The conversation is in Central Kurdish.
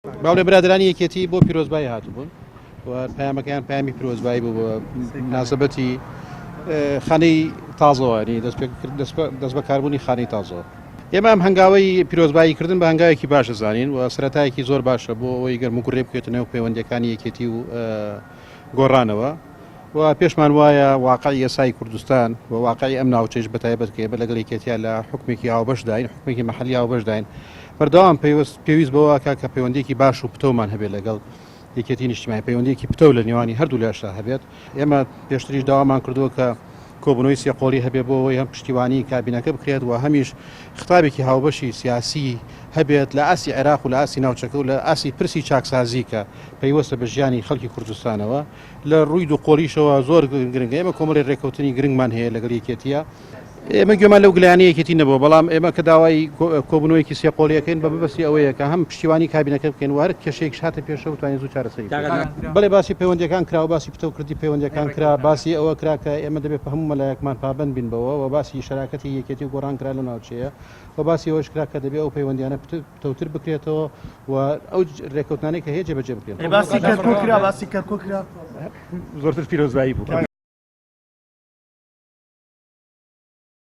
باوڵێ برادرانی یەکێتی بۆ پیرۆزبایی هاتبوون و پەیامەکەیان پامی پیرۆزبایی بوو بە مناسبەتی خانەی تازەوانی دەست بەکاربوونی خانەی تازەوە. ئێمە ئەم هەنگاوی پیرۆزبایی کردن بە هەنگاوێکی باشە زانین و سەرەتایەکی زۆر باشە بۆ ئەوەی گەرم و گوڕێ بکرێتە نێو پەیوەندیەکانی یەکێتی و گۆڕانەوە و پێشمان وایە واقعی یاسای کوردستان و واقعی ئەم ناوچەیش بەتایبەت کە ئێمە لەگەڵ یەکێتیە لە حکومێکی هاوبەشداین حکومێکی مەحەلی هاوبەشداین بەردەوام پێویست بەوە کە پەیوەندیەکی باش و پتەومان هەبێت لەگەڵ یەکێتی نیشتیمانی پەیوەندیەکی پتە لە نێوانی هەردوو لاشدا هەبێت. ئێمە پێشتریش داوامان کردووە کە کۆبنەوەی سێقۆڵی هەبێت بۆ ئەوەی هەم پشتیوانی کابینەکە بکرێت و هەمیش خطابێکی هاوبەشی سیاسی هەبێت لە ئاسی عێراق و لە ئاسی ناوچەکە و لە ئاسی پرسی چاکسازی کە پەیوەستە بە ژیانی خەڵکی کوردستانەوە لە ڕووی دووقۆڵیشەوە زۆر گرنگە. ئێمە کۆمەڵی ڕێکەوتنی گرنگمان هەیە لەگەڵ یەکێتیە. ئێمە گوێمان لەو گلایانەیەکێتی نەبووە بەڵام ئێمە کە داوای کۆبنەوەیەکی سێقۆڵیەکەین بە بەبەستی ئەوەیە کە هەم پشتیوانی کابینەکە بکەین و هەر کێشەیەک هاتە پێشەوە بتوانین زوو چارەسەری بکەین. بەڵێ باسی پەیوەندیەکان کرا و باسی پتەوکردی پەیوەندیەکان کرا باسی ئەوە کرا کە ئێمە دەبێت بە هەموو مەلایەکمان پابەند بین بەوە و باسی شەراکەتی یەکێتی و گۆڕانکرا لە ناوچەیە و باسی ئەوەش کرا کە دەبێت ئەو پەیوەندیانە پتەوتر بکرێتەوە و ئەو ڕێکەوتانەی کە هەیە جێبەجێ بکرێن. باسی کەرکۆ کرا باسی کەرکۆ کرا زۆرتر پیرۆزبایی بوو.